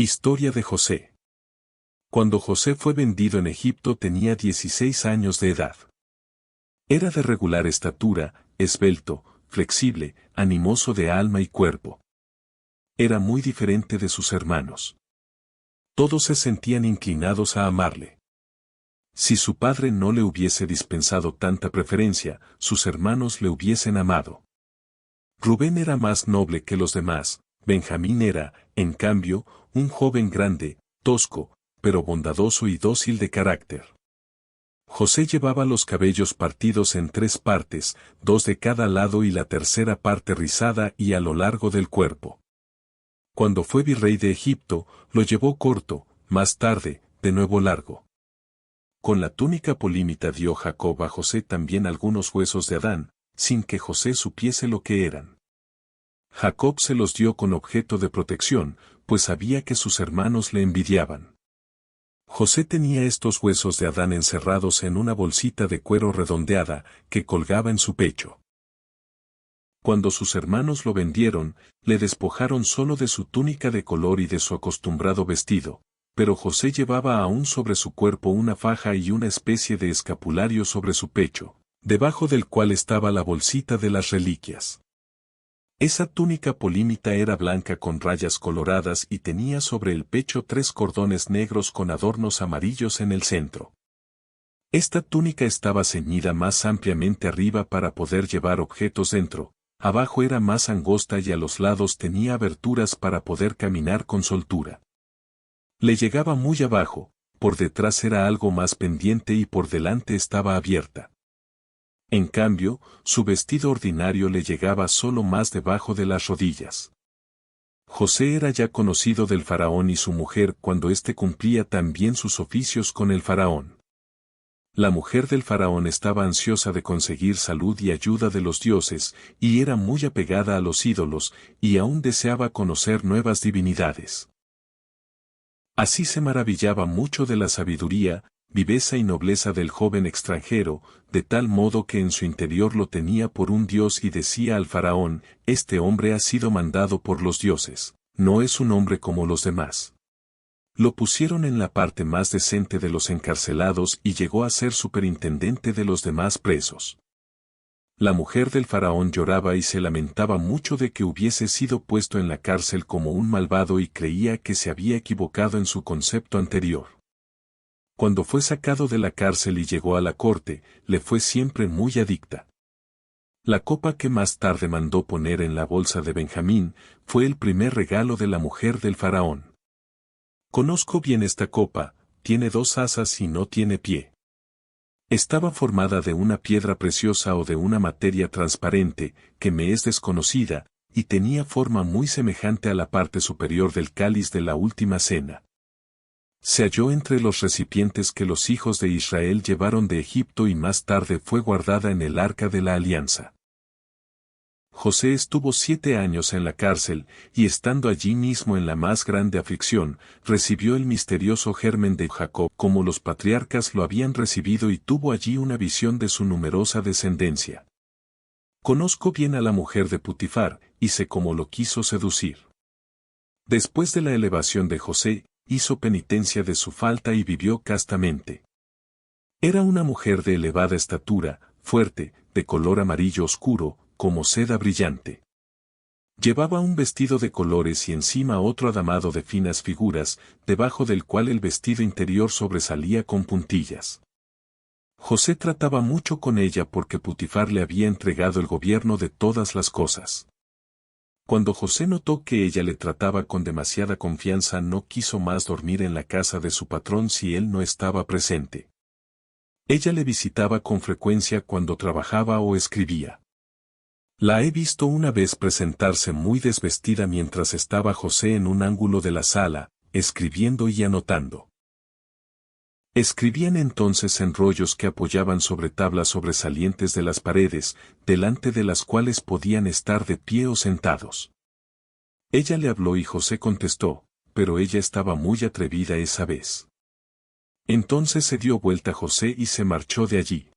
Historia de José. Cuando José fue vendido en Egipto tenía 16 años de edad. Era de regular estatura, esbelto, flexible, animoso de alma y cuerpo. Era muy diferente de sus hermanos. Todos se sentían inclinados a amarle. Si su padre no le hubiese dispensado tanta preferencia, sus hermanos le hubiesen amado. Rubén era más noble que los demás. Benjamín era, en cambio, un joven grande, tosco, pero bondadoso y dócil de carácter. José llevaba los cabellos partidos en 3 partes, 2 de cada lado y la tercera parte rizada y a lo largo del cuerpo. Cuando fue virrey de Egipto, lo llevó corto, más tarde, de nuevo largo. Con la túnica polímita dio Jacob a José también algunos huesos de Adán, sin que José supiese lo que eran. Jacob se los dio con objeto de protección, pues sabía que sus hermanos le envidiaban. José tenía estos huesos de Adán encerrados en una bolsita de cuero redondeada que colgaba en su pecho. Cuando sus hermanos lo vendieron, le despojaron solo de su túnica de color y de su acostumbrado vestido, pero José llevaba aún sobre su cuerpo una faja y una especie de escapulario sobre su pecho, debajo del cual estaba la bolsita de las reliquias. Esa túnica polímita era blanca con rayas coloradas y tenía sobre el pecho 3 cordones negros con adornos amarillos en el centro. Esta túnica estaba ceñida más ampliamente arriba para poder llevar objetos dentro, abajo era más angosta y a los lados tenía aberturas para poder caminar con soltura. Le llegaba muy abajo, por detrás era algo más pendiente y por delante estaba abierta. En cambio, su vestido ordinario le llegaba solo más debajo de las rodillas. José era ya conocido del faraón y su mujer cuando éste cumplía también sus oficios con el faraón. La mujer del faraón estaba ansiosa de conseguir salud y ayuda de los dioses, y era muy apegada a los ídolos, y aún deseaba conocer nuevas divinidades. Así se maravillaba mucho de la sabiduría, viveza y nobleza del joven extranjero, de tal modo que en su interior lo tenía por un dios y decía al faraón, este hombre ha sido mandado por los dioses, no es un hombre como los demás. Lo pusieron en la parte más decente de los encarcelados y llegó a ser superintendente de los demás presos. La mujer del faraón lloraba y se lamentaba mucho de que hubiese sido puesto en la cárcel como un malvado y creía que se había equivocado en su concepto anterior. Cuando fue sacado de la cárcel y llegó a la corte, le fue siempre muy adicta. La copa que más tarde mandó poner en la bolsa de Benjamín fue el primer regalo de la mujer del faraón. Conozco bien esta copa, tiene 2 asas y no tiene pie. Estaba formada de una piedra preciosa o de una materia transparente, que me es desconocida, y tenía forma muy semejante a la parte superior del cáliz de la última cena. Se halló entre los recipientes que los hijos de Israel llevaron de Egipto y más tarde fue guardada en el arca de la alianza. José estuvo 7 años en la cárcel, y estando allí mismo en la más grande aflicción, recibió el misterioso germen de Jacob como los patriarcas lo habían recibido y tuvo allí una visión de su numerosa descendencia. Conozco bien a la mujer de Putifar, y sé cómo lo quiso seducir. Después de la elevación de José, hizo penitencia de su falta y vivió castamente. Era una mujer de elevada estatura, fuerte, de color amarillo oscuro, como seda brillante. Llevaba un vestido de colores y encima otro adamado de finas figuras, debajo del cual el vestido interior sobresalía con puntillas. José trataba mucho con ella porque Putifar le había entregado el gobierno de todas las cosas. Cuando José notó que ella le trataba con demasiada confianza, no quiso más dormir en la casa de su patrón si él no estaba presente. Ella le visitaba con frecuencia cuando trabajaba o escribía. La he visto una vez presentarse muy desvestida mientras estaba José en un ángulo de la sala, escribiendo y anotando. Escribían entonces en rollos que apoyaban sobre tablas sobresalientes de las paredes, delante de las cuales podían estar de pie o sentados. Ella le habló y José contestó, pero ella estaba muy atrevida esa vez. Entonces se dio vuelta José y se marchó de allí.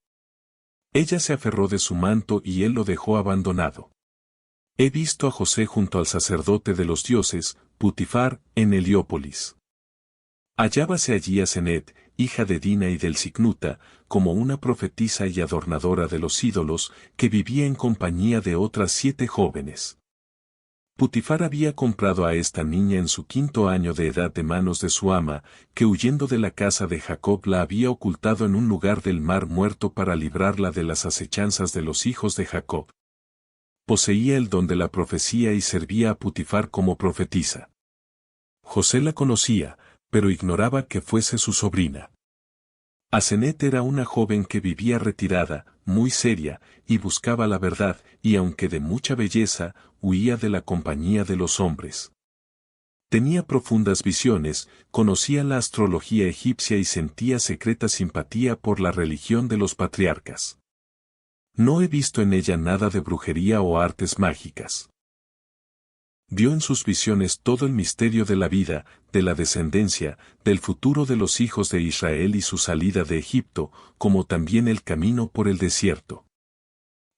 Ella se aferró de su manto y él lo dejó abandonado. He visto a José junto al sacerdote de los dioses, Putifar, en Heliópolis. Hallábase allí Asenet, hija de Dina y del Sicnuta, como una profetisa y adornadora de los ídolos, que vivía en compañía de otras 7 jóvenes. Putifar había comprado a esta niña en su 5º año de edad de manos de su ama, que huyendo de la casa de Jacob la había ocultado en un lugar del mar muerto para librarla de las acechanzas de los hijos de Jacob. Poseía el don de la profecía y servía a Putifar como profetisa. José la conocía, pero ignoraba que fuese su sobrina. Asenet era una joven que vivía retirada, muy seria, y buscaba la verdad, y aunque de mucha belleza, huía de la compañía de los hombres. Tenía profundas visiones, conocía la astrología egipcia y sentía secreta simpatía por la religión de los patriarcas. No he visto en ella nada de brujería o artes mágicas. Vio en sus visiones todo el misterio de la vida, de la descendencia, del futuro de los hijos de Israel y su salida de Egipto, como también el camino por el desierto.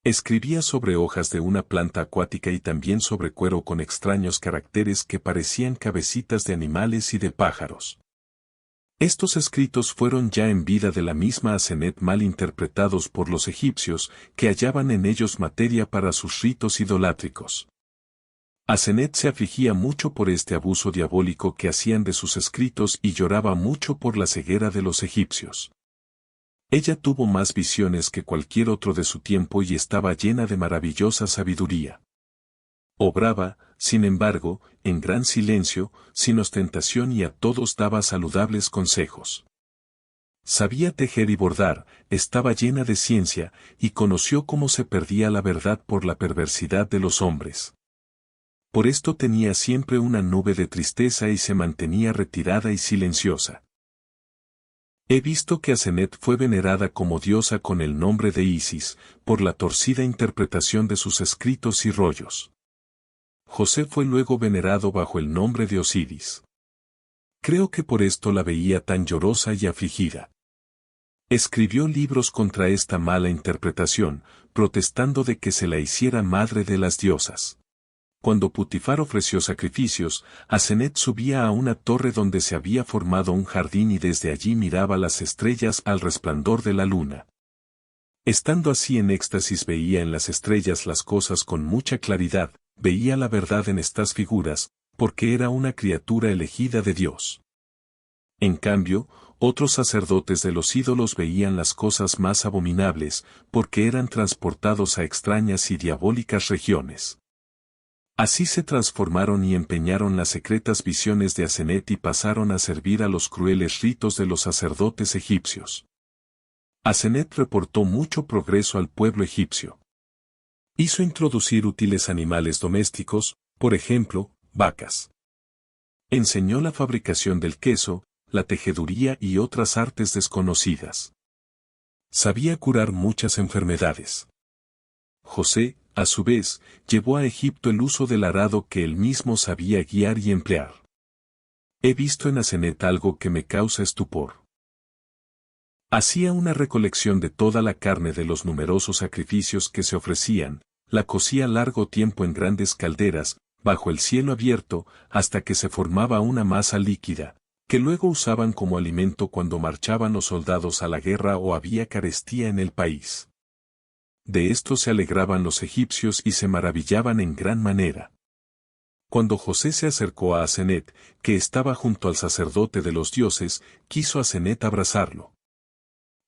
Escribía sobre hojas de una planta acuática y también sobre cuero con extraños caracteres que parecían cabecitas de animales y de pájaros. Estos escritos fueron ya en vida de la misma Asenet mal interpretados por los egipcios, que hallaban en ellos materia para sus ritos idolátricos. Asenet se afligía mucho por este abuso diabólico que hacían de sus escritos y lloraba mucho por la ceguera de los egipcios. Ella tuvo más visiones que cualquier otro de su tiempo y estaba llena de maravillosa sabiduría. Obraba, sin embargo, en gran silencio, sin ostentación y a todos daba saludables consejos. Sabía tejer y bordar, estaba llena de ciencia, y conoció cómo se perdía la verdad por la perversidad de los hombres. Por esto tenía siempre una nube de tristeza y se mantenía retirada y silenciosa. He visto que Asenet fue venerada como diosa con el nombre de Isis, por la torcida interpretación de sus escritos y rollos. José fue luego venerado bajo el nombre de Osiris. Creo que por esto la veía tan llorosa y afligida. Escribió libros contra esta mala interpretación, protestando de que se la hiciera madre de las diosas. Cuando Putifar ofreció sacrificios, Asenet subía a una torre donde se había formado un jardín y desde allí miraba las estrellas al resplandor de la luna. Estando así en éxtasis veía en las estrellas las cosas con mucha claridad, veía la verdad en estas figuras, porque era una criatura elegida de Dios. En cambio, otros sacerdotes de los ídolos veían las cosas más abominables, porque eran transportados a extrañas y diabólicas regiones. Así se transformaron y empeñaron las secretas visiones de Asenet y pasaron a servir a los crueles ritos de los sacerdotes egipcios. Asenet reportó mucho progreso al pueblo egipcio. Hizo introducir útiles animales domésticos, por ejemplo, vacas. Enseñó la fabricación del queso, la tejeduría y otras artes desconocidas. Sabía curar muchas enfermedades. José, a su vez, llevó a Egipto el uso del arado que él mismo sabía guiar y emplear. He visto en Asenet algo que me causa estupor. Hacía una recolección de toda la carne de los numerosos sacrificios que se ofrecían, la cocía largo tiempo en grandes calderas, bajo el cielo abierto, hasta que se formaba una masa líquida, que luego usaban como alimento cuando marchaban los soldados a la guerra o había carestía en el país. De esto se alegraban los egipcios y se maravillaban en gran manera. Cuando José se acercó a Asenet, que estaba junto al sacerdote de los dioses, quiso Asenet abrazarlo.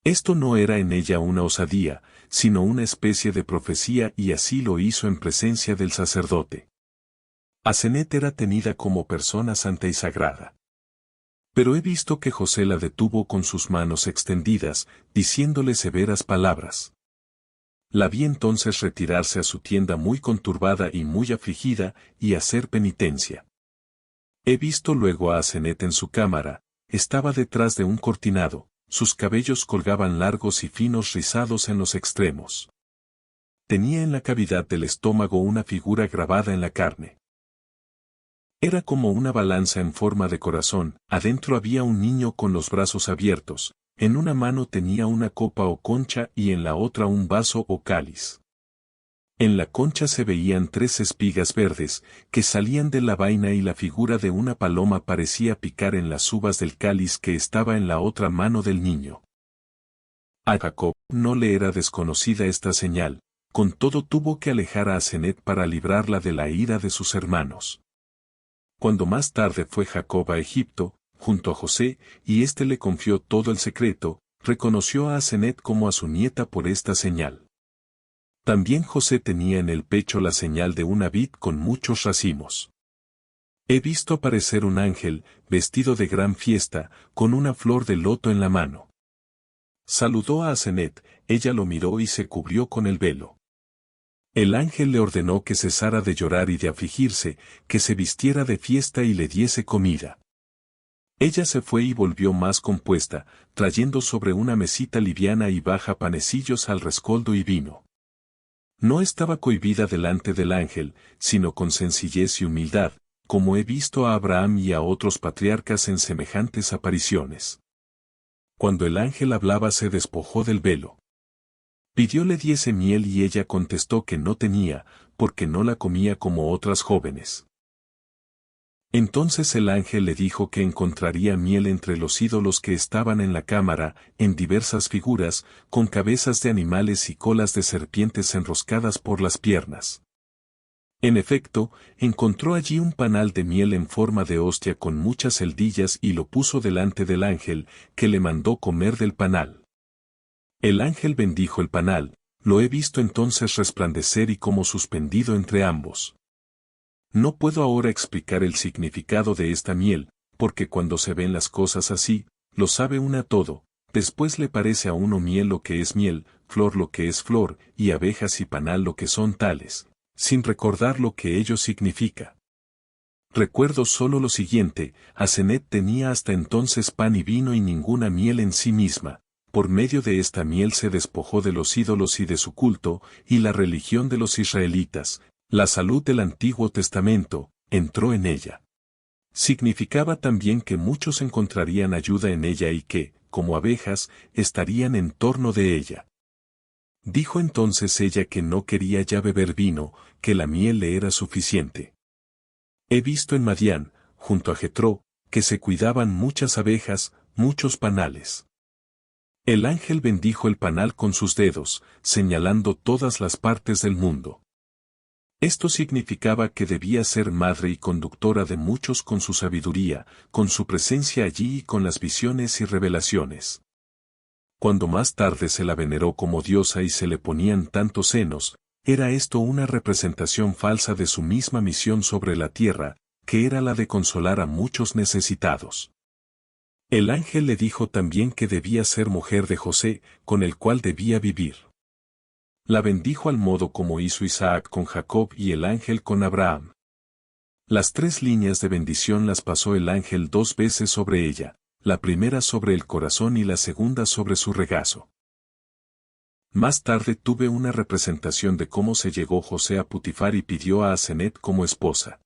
Esto no era en ella una osadía, sino una especie de profecía y así lo hizo en presencia del sacerdote. Asenet era tenida como persona santa y sagrada. Pero he visto que José la detuvo con sus manos extendidas, diciéndole severas palabras. La vi entonces retirarse a su tienda muy conturbada y muy afligida, y hacer penitencia. He visto luego a Asenet en su cámara, estaba detrás de un cortinado, sus cabellos colgaban largos y finos rizados en los extremos. Tenía en la cavidad del estómago una figura grabada en la carne. Era como una balanza en forma de corazón, adentro había un niño con los brazos abiertos, en una mano tenía una copa o concha y en la otra un vaso o cáliz. En la concha se veían 3 espigas verdes, que salían de la vaina y la figura de una paloma parecía picar en las uvas del cáliz que estaba en la otra mano del niño. A Jacob no le era desconocida esta señal, con todo tuvo que alejar a Asenath para librarla de la ira de sus hermanos. Cuando más tarde fue Jacob a Egipto, junto a José, y éste le confió todo el secreto, reconoció a Asenath como a su nieta por esta señal. También José tenía en el pecho la señal de una vid con muchos racimos. He visto aparecer un ángel, vestido de gran fiesta, con una flor de loto en la mano. Saludó a Asenath, ella lo miró y se cubrió con el velo. El ángel le ordenó que cesara de llorar y de afligirse, que se vistiera de fiesta y le diese comida. Ella se fue y volvió más compuesta, trayendo sobre una mesita liviana y baja panecillos al rescoldo y vino. No estaba cohibida delante del ángel, sino con sencillez y humildad, como he visto a Abraham y a otros patriarcas en semejantes apariciones. Cuando el ángel hablaba se despojó del velo. Pidió le diese miel y ella contestó que no tenía, porque no la comía como otras jóvenes. Entonces el ángel le dijo que encontraría miel entre los ídolos que estaban en la cámara, en diversas figuras, con cabezas de animales y colas de serpientes enroscadas por las piernas. En efecto, encontró allí un panal de miel en forma de hostia con muchas celdillas y lo puso delante del ángel, que le mandó comer del panal. El ángel bendijo el panal, lo he visto entonces resplandecer y como suspendido entre ambos. No puedo ahora explicar el significado de esta miel, porque cuando se ven las cosas así, lo sabe una todo, después le parece a uno miel lo que es miel, flor lo que es flor, y abejas y panal lo que son tales, sin recordar lo que ello significa. Recuerdo solo lo siguiente, Asenath tenía hasta entonces pan y vino y ninguna miel en sí misma. Por medio de esta miel se despojó de los ídolos y de su culto, y la religión de los israelitas, la salud del Antiguo Testamento, entró en ella. Significaba también que muchos encontrarían ayuda en ella y que, como abejas, estarían en torno de ella. Dijo entonces ella que no quería ya beber vino, que la miel le era suficiente. He visto en Madián, junto a Jetro, que se cuidaban muchas abejas, muchos panales. El ángel bendijo el panal con sus dedos, señalando todas las partes del mundo. Esto significaba que debía ser madre y conductora de muchos con su sabiduría, con su presencia allí y con las visiones y revelaciones. Cuando más tarde se la veneró como diosa y se le ponían tantos senos, era esto una representación falsa de su misma misión sobre la tierra, que era la de consolar a muchos necesitados. El ángel le dijo también que debía ser mujer de José, con el cual debía vivir. La bendijo al modo como hizo Isaac con Jacob y el ángel con Abraham. Las 3 líneas de bendición las pasó el ángel 2 veces sobre ella, la primera sobre el corazón y la segunda sobre su regazo. Más tarde tuve una representación de cómo se llegó José a Putifar y pidió a Asenath como esposa.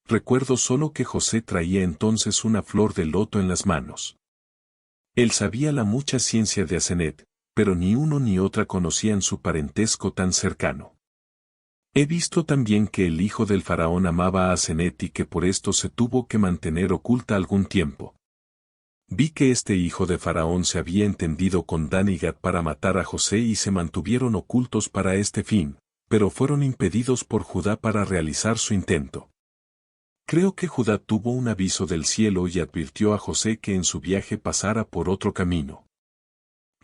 Recuerdo solo que José traía entonces una flor de loto en las manos. Él sabía la mucha ciencia de Asenath, pero ni uno ni otra conocían su parentesco tan cercano. He visto también que el hijo del faraón amaba a Asenath y que por esto se tuvo que mantener oculta algún tiempo. Vi que este hijo de faraón se había entendido con Dan y Gad para matar a José y se mantuvieron ocultos para este fin, pero fueron impedidos por Judá para realizar su intento. Creo que Judá tuvo un aviso del cielo y advirtió a José que en su viaje pasara por otro camino.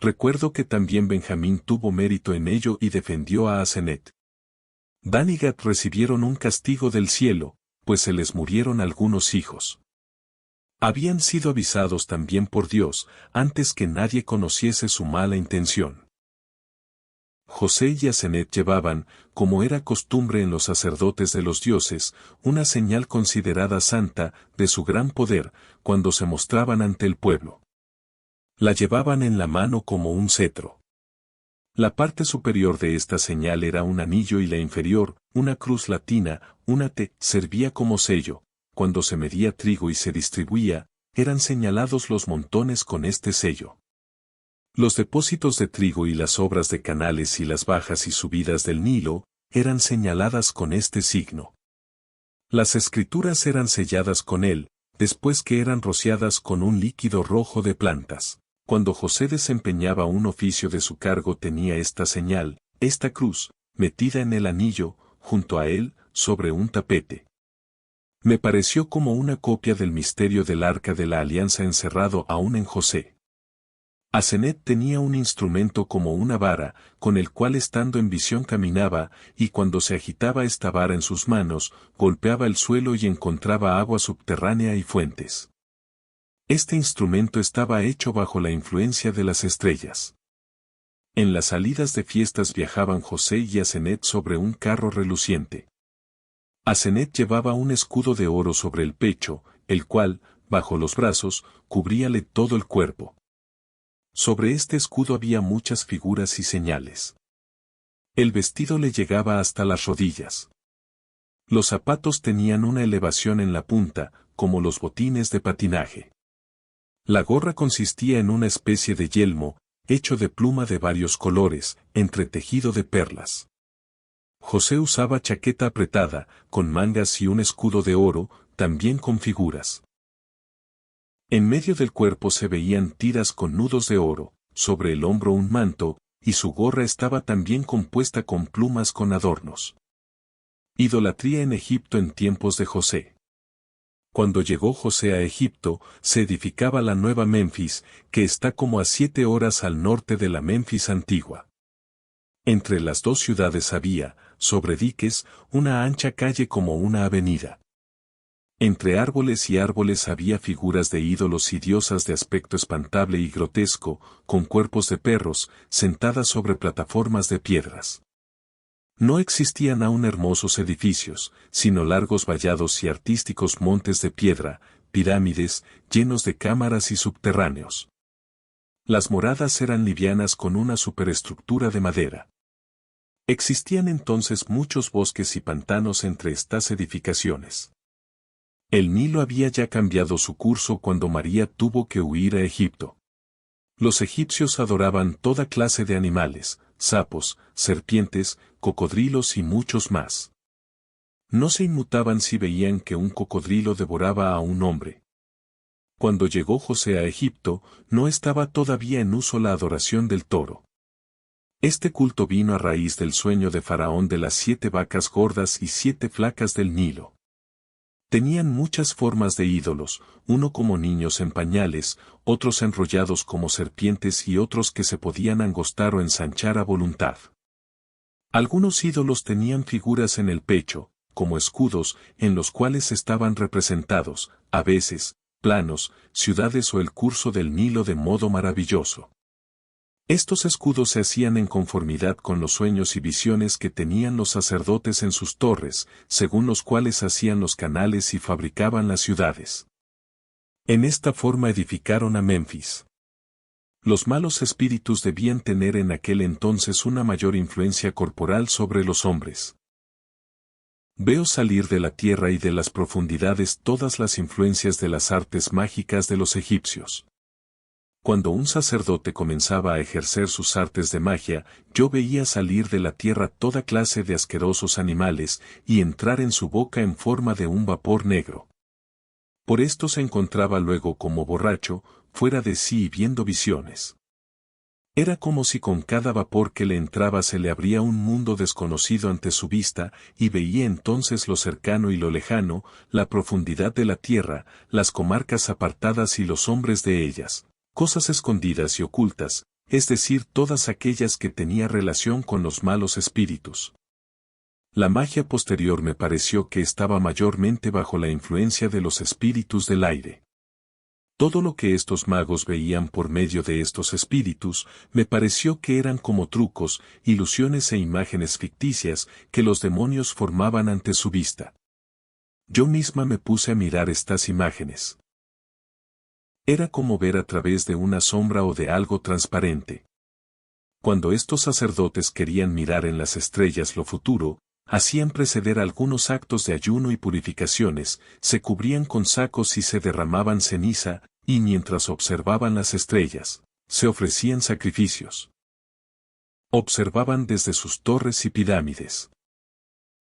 Recuerdo que también Benjamín tuvo mérito en ello y defendió a Asenath. Dan y Gad recibieron un castigo del cielo, pues se les murieron algunos hijos. Habían sido avisados también por Dios, antes que nadie conociese su mala intención. José y Asenath llevaban, como era costumbre en los sacerdotes de los dioses, una señal considerada santa, de su gran poder, cuando se mostraban ante el pueblo. La llevaban en la mano como un cetro. La parte superior de esta señal era un anillo y la inferior, una cruz latina, una T, servía como sello. Cuando se medía trigo y se distribuía, eran señalados los montones con este sello. Los depósitos de trigo y las obras de canales y las bajas y subidas del Nilo, eran señaladas con este signo. Las escrituras eran selladas con él, después que eran rociadas con un líquido rojo de plantas. Cuando José desempeñaba un oficio de su cargo tenía esta señal, esta cruz, metida en el anillo, junto a él, sobre un tapete. Me pareció como una copia del misterio del arca de la alianza encerrado aún en José. Asenet tenía un instrumento como una vara, con el cual estando en visión caminaba, y cuando se agitaba esta vara en sus manos, golpeaba el suelo y encontraba agua subterránea y fuentes. Este instrumento estaba hecho bajo la influencia de las estrellas. En las salidas de fiestas viajaban José y Asenet sobre un carro reluciente. Asenet llevaba un escudo de oro sobre el pecho, el cual, bajo los brazos, cubríale todo el cuerpo. Sobre este escudo había muchas figuras y señales. El vestido le llegaba hasta las rodillas. Los zapatos tenían una elevación en la punta, como los botines de patinaje. La gorra consistía en una especie de yelmo, hecho de pluma de varios colores, entretejido de perlas. José usaba chaqueta apretada, con mangas y un escudo de oro, también con figuras. En medio del cuerpo se veían tiras con nudos de oro, sobre el hombro un manto, y su gorra estaba también compuesta con plumas con adornos. Idolatría en Egipto en tiempos de José. Cuando llegó José a Egipto, se edificaba la nueva Memphis, que está como a 7 horas al norte de la Memphis antigua. Entre las dos ciudades había, sobre diques, una ancha calle como una avenida. Entre árboles y árboles había figuras de ídolos y diosas de aspecto espantable y grotesco, con cuerpos de perros, sentadas sobre plataformas de piedras. No existían aún hermosos edificios, sino largos vallados y artísticos montes de piedra, pirámides, llenos de cámaras y subterráneos. Las moradas eran livianas con una superestructura de madera. Existían entonces muchos bosques y pantanos entre estas edificaciones. El Nilo había ya cambiado su curso cuando María tuvo que huir a Egipto. Los egipcios adoraban toda clase de animales, sapos, serpientes, cocodrilos y muchos más. No se inmutaban si veían que un cocodrilo devoraba a un hombre. Cuando llegó José a Egipto, no estaba todavía en uso la adoración del toro. Este culto vino a raíz del sueño de Faraón de las 7 vacas gordas y 7 flacas del Nilo. Tenían muchas formas de ídolos, uno como niños en pañales, otros enrollados como serpientes y otros que se podían angostar o ensanchar a voluntad. Algunos ídolos tenían figuras en el pecho, como escudos, en los cuales estaban representados, a veces, planos, ciudades o el curso del Nilo de modo maravilloso. Estos escudos se hacían en conformidad con los sueños y visiones que tenían los sacerdotes en sus torres, según los cuales hacían los canales y fabricaban las ciudades. En esta forma edificaron a Memphis. Los malos espíritus debían tener en aquel entonces una mayor influencia corporal sobre los hombres. Veo salir de la tierra y de las profundidades todas las influencias de las artes mágicas de los egipcios. Cuando un sacerdote comenzaba a ejercer sus artes de magia, yo veía salir de la tierra toda clase de asquerosos animales y entrar en su boca en forma de un vapor negro. Por esto se encontraba luego como borracho, fuera de sí y viendo visiones. Era como si con cada vapor que le entraba se le abría un mundo desconocido ante su vista, y veía entonces lo cercano y lo lejano, la profundidad de la tierra, las comarcas apartadas y los hombres de ellas. Cosas escondidas y ocultas, es decir, todas aquellas que tenía relación con los malos espíritus. La magia posterior me pareció que estaba mayormente bajo la influencia de los espíritus del aire. Todo lo que estos magos veían por medio de estos espíritus, me pareció que eran como trucos, ilusiones e imágenes ficticias que los demonios formaban ante su vista. Yo misma me puse a mirar estas imágenes. Era como ver a través de una sombra o de algo transparente. Cuando estos sacerdotes querían mirar en las estrellas lo futuro, hacían preceder algunos actos de ayuno y purificaciones, se cubrían con sacos y se derramaban ceniza, y mientras observaban las estrellas, se ofrecían sacrificios. Observaban desde sus torres y pirámides.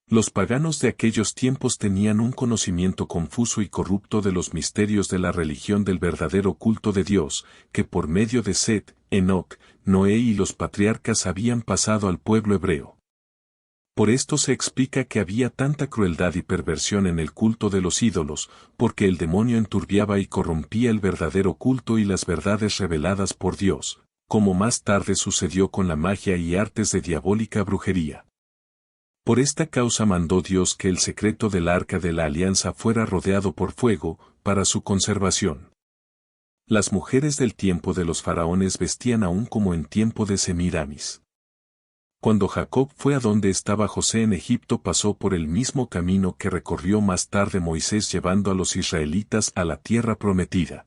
Los paganos de aquellos tiempos tenían un conocimiento confuso y corrupto de los misterios de la religión del verdadero culto de Dios, que por medio de Set, Enoc, Noé y los patriarcas habían pasado al pueblo hebreo. Por esto se explica que había tanta crueldad y perversión en el culto de los ídolos, porque el demonio enturbiaba y corrompía el verdadero culto y las verdades reveladas por Dios, como más tarde sucedió con la magia y artes de diabólica brujería. Por esta causa mandó Dios que el secreto del arca de la alianza fuera rodeado por fuego, para su conservación. Las mujeres del tiempo de los faraones vestían aún como en tiempo de Semiramis. Cuando Jacob fue a donde estaba José en Egipto, pasó por el mismo camino que recorrió más tarde Moisés llevando a los israelitas a la tierra prometida.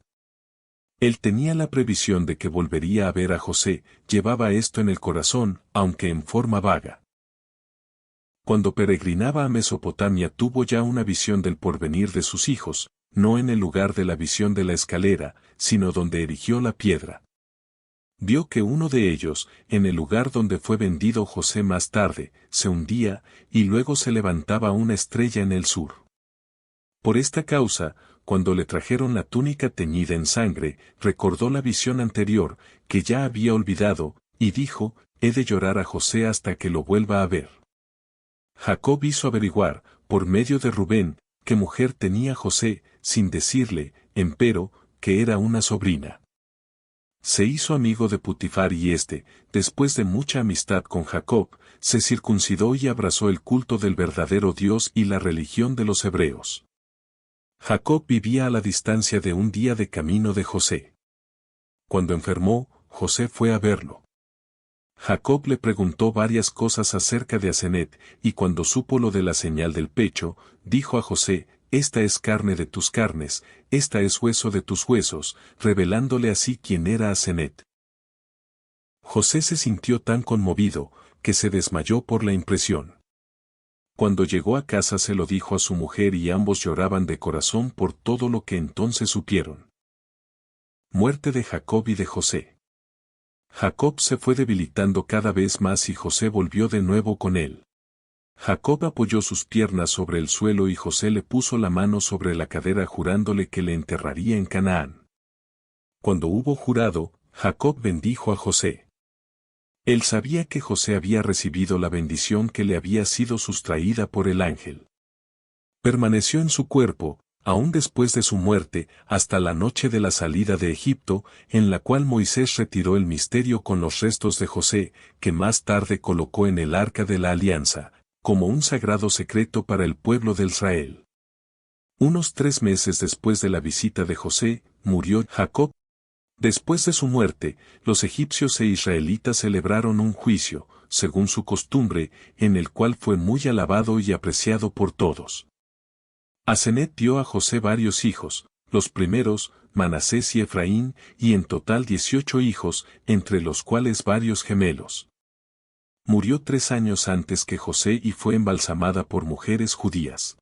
Él tenía la previsión de que volvería a ver a José, llevaba esto en el corazón, aunque en forma vaga. Cuando peregrinaba a Mesopotamia tuvo ya una visión del porvenir de sus hijos, no en el lugar de la visión de la escalera, sino donde erigió la piedra. Vio que uno de ellos, en el lugar donde fue vendido José más tarde, se hundía, y luego se levantaba una estrella en el sur. Por esta causa, cuando le trajeron la túnica teñida en sangre, recordó la visión anterior, que ya había olvidado, y dijo, he de llorar a José hasta que lo vuelva a ver. Jacob hizo averiguar, por medio de Rubén, qué mujer tenía José, sin decirle, empero, que era una sobrina. Se hizo amigo de Putifar y después de mucha amistad con Jacob, se circuncidó y abrazó el culto del verdadero Dios y la religión de los hebreos. Jacob vivía a la distancia de un día de camino de José. Cuando enfermó, José fue a verlo. Jacob le preguntó varias cosas acerca de Asenet, y cuando supo lo de la señal del pecho, dijo a José, esta es carne de tus carnes, esta es hueso de tus huesos, revelándole así quién era Asenet. José se sintió tan conmovido, que se desmayó por la impresión. Cuando llegó a casa se lo dijo a su mujer y ambos lloraban de corazón por todo lo que entonces supieron. Muerte de Jacob y de José. Jacob se fue debilitando cada vez más y José volvió de nuevo con él. Jacob apoyó sus piernas sobre el suelo y José le puso la mano sobre la cadera jurándole que le enterraría en Canaán. Cuando hubo jurado, Jacob bendijo a José. Él sabía que José había recibido la bendición que le había sido sustraída por el ángel. Permaneció en su cuerpo, aún después de su muerte, hasta la noche de la salida de Egipto, en la cual Moisés retiró el misterio con los restos de José, que más tarde colocó en el arca de la alianza, como un sagrado secreto para el pueblo de Israel. Unos 3 meses después de la visita de José, murió Jacob. Después de su muerte, los egipcios e israelitas celebraron un juicio, según su costumbre, en el cual fue muy alabado y apreciado por todos. Asenet dio a José varios hijos, los primeros, Manasés y Efraín, y en total 18 hijos, entre los cuales varios gemelos. Murió 3 años antes que José y fue embalsamada por mujeres judías.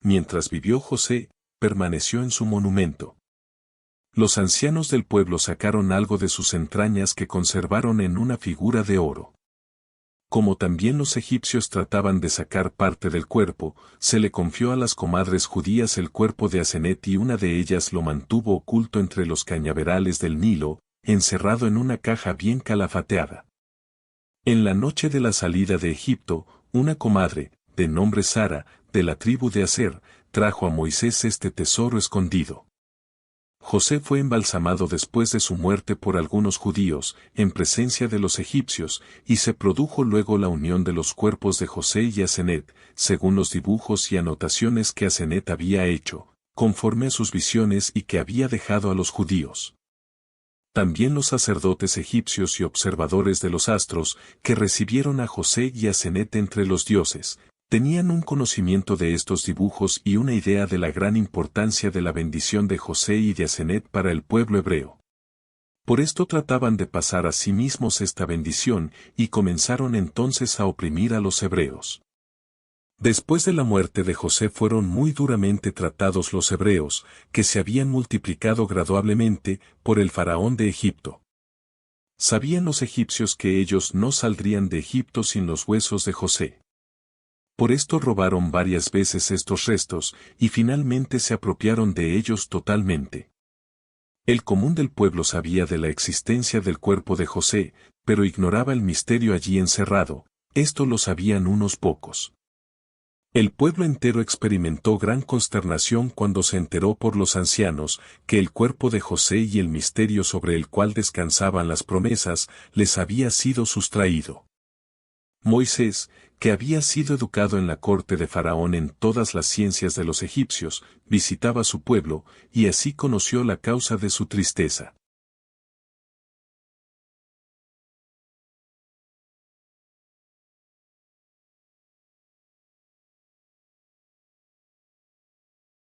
Mientras vivió José, permaneció en su monumento. Los ancianos del pueblo sacaron algo de sus entrañas que conservaron en una figura de oro. Como también los egipcios trataban de sacar parte del cuerpo, se le confió a las comadres judías el cuerpo de Asenet y una de ellas lo mantuvo oculto entre los cañaverales del Nilo, encerrado en una caja bien calafateada. En la noche de la salida de Egipto, una comadre, de nombre Sara, de la tribu de Aser, trajo a Moisés este tesoro escondido. José fue embalsamado después de su muerte por algunos judíos, en presencia de los egipcios, y se produjo luego la unión de los cuerpos de José y Asenet, según los dibujos y anotaciones que Asenet había hecho, conforme a sus visiones y que había dejado a los judíos. También los sacerdotes egipcios y observadores de los astros, que recibieron a José y Asenet entre los dioses, tenían un conocimiento de estos dibujos y una idea de la gran importancia de la bendición de José y de Asenet para el pueblo hebreo. Por esto trataban de pasar a sí mismos esta bendición y comenzaron entonces a oprimir a los hebreos. Después de la muerte de José fueron muy duramente tratados los hebreos, que se habían multiplicado gradualmente, por el faraón de Egipto. Sabían los egipcios que ellos no saldrían de Egipto sin los huesos de José. Por esto robaron varias veces estos restos, y finalmente se apropiaron de ellos totalmente. El común del pueblo sabía de la existencia del cuerpo de José, pero ignoraba el misterio allí encerrado. Esto lo sabían unos pocos. El pueblo entero experimentó gran consternación cuando se enteró por los ancianos que el cuerpo de José y el misterio sobre el cual descansaban las promesas les había sido sustraído. Moisés, que había sido educado en la corte de Faraón en todas las ciencias de los egipcios, visitaba su pueblo, y así conoció la causa de su tristeza.